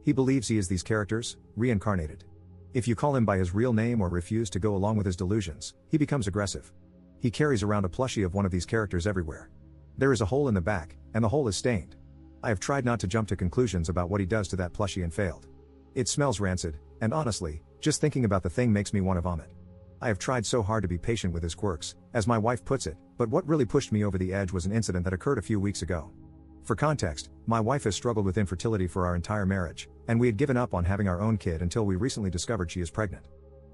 He believes he is these characters, reincarnated. If you call him by his real name or refuse to go along with his delusions, he becomes aggressive. He carries around a plushie of one of these characters everywhere. There is a hole in the back, and the hole is stained. I have tried not to jump to conclusions about what he does to that plushie and failed. It smells rancid, and honestly, just thinking about the thing makes me want to vomit. I have tried so hard to be patient with his quirks, as my wife puts it, but what really pushed me over the edge was an incident that occurred a few weeks ago. For context, my wife has struggled with infertility for our entire marriage, and we had given up on having our own kid until we recently discovered she is pregnant.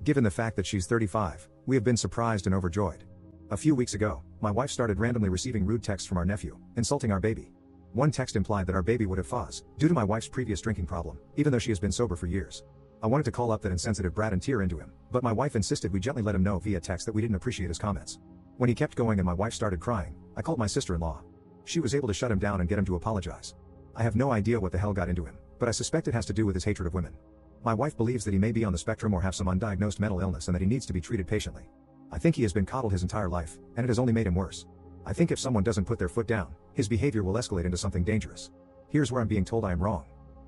Given the fact that she's 35, we have been surprised and overjoyed. A few weeks ago, my wife started randomly receiving rude texts from our nephew, insulting our baby. One text implied that our baby would have fuzz, due to my wife's previous drinking problem, even though she has been sober for years. I wanted to call up that insensitive brat and tear into him, but my wife insisted we gently let him know via text that we didn't appreciate his comments. When he kept going and my wife started crying, I called my sister-in-law. She was able to shut him down and get him to apologize. I have no idea what the hell got into him, but I suspect it has to do with his hatred of women. My wife believes that he may be on the spectrum or have some undiagnosed mental illness and that he needs to be treated patiently. I think he has been coddled his entire life, and it has only made him worse. I think if someone doesn't put their foot down, his behavior will escalate into something dangerous. Here's where I'm being told I am wrong.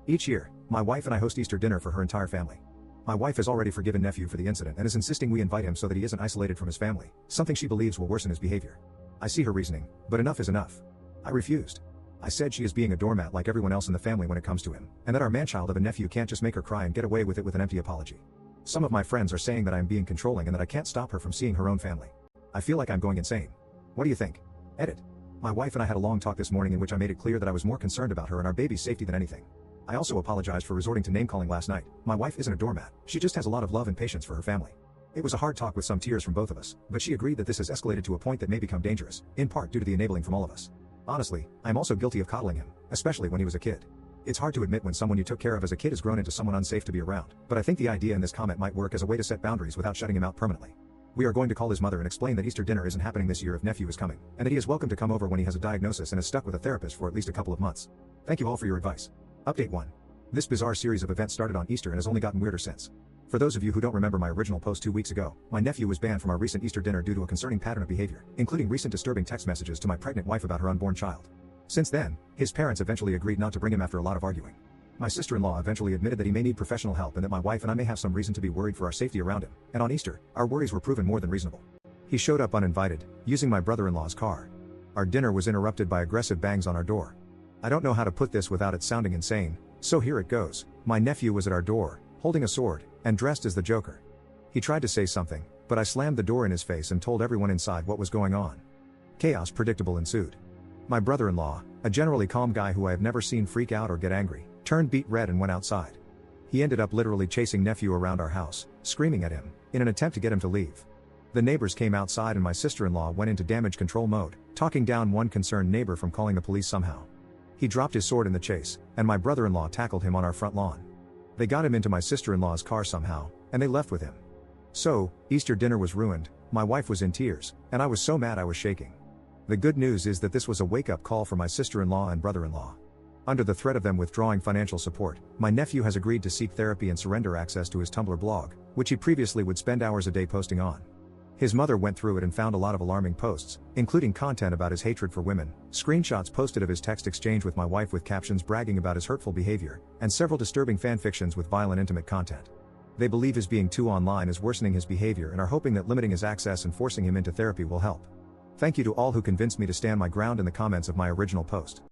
Each year, my wife and I host Easter dinner for her entire family. My wife has already forgiven nephew for the incident and is insisting we invite him so that he isn't isolated from his family, something she believes will worsen his behavior. I see her reasoning, but enough is enough. I refused. I said she is being a doormat like everyone else in the family when it comes to him, and that our manchild of a nephew can't just make her cry and get away with it with an empty apology. Some of my friends are saying that I am being controlling and that I can't stop her from seeing her own family. I feel like I'm going insane. What do you think? Edit. My wife and I had a long talk this morning in which I made it clear that I was more concerned about her and our baby's safety than anything. I also apologized for resorting to name-calling last night. My wife isn't a doormat, she just has a lot of love and patience for her family. It was a hard talk with some tears from both of us, but she agreed that this has escalated to a point that may become dangerous, in part due to the enabling from all of us. Honestly, I am also guilty of coddling him, especially when he was a kid. It's hard to admit when someone you took care of as a kid has grown into someone unsafe to be around, but I think the idea in this comment might work as a way to set boundaries without shutting him out permanently. We are going to call his mother and explain that Easter dinner isn't happening this year if nephew is coming, and that he is welcome to come over when he has a diagnosis and is stuck with a therapist for at least a couple of months. Thank you all for your advice. Update 1. This bizarre series of events started on Easter and has only gotten weirder since. For those of you who don't remember my original post 2 weeks ago, my nephew was banned from our recent Easter dinner due to a concerning pattern of behavior, including recent disturbing text messages to my pregnant wife about her unborn child. Since then, his parents eventually agreed not to bring him after a lot of arguing. My sister-in-law eventually admitted that he may need professional help and that my wife and I may have some reason to be worried for our safety around him, and on Easter, our worries were proven more than reasonable. He showed up uninvited, using my brother-in-law's car. Our dinner was interrupted by aggressive bangs on our door. I don't know how to put this without it sounding insane, so here it goes. My nephew was at our door, holding a sword, and dressed as the Joker. He tried to say something, but I slammed the door in his face and told everyone inside what was going on. Chaos predictable ensued. My brother-in-law, a generally calm guy who I have never seen freak out or get angry, turned beet red and went outside. He ended up literally chasing nephew around our house, screaming at him, in an attempt to get him to leave. The neighbors came outside and my sister-in-law went into damage control mode, talking down one concerned neighbor from calling the police somehow. He dropped his sword in the chase, and my brother-in-law tackled him on our front lawn. They got him into my sister-in-law's car somehow, and they left with him. So, Easter dinner was ruined, my wife was in tears, and I was so mad I was shaking. The good news is that this was a wake-up call for my sister-in-law and brother-in-law. Under the threat of them withdrawing financial support, my nephew has agreed to seek therapy and surrender access to his Tumblr blog, which he previously would spend hours a day posting on. His mother went through it and found a lot of alarming posts, including content about his hatred for women, screenshots posted of his text exchange with my wife with captions bragging about his hurtful behavior, and several disturbing fanfictions with violent intimate content. They believe his being too online is worsening his behavior and are hoping that limiting his access and forcing him into therapy will help. Thank you to all who convinced me to stand my ground in the comments of my original post.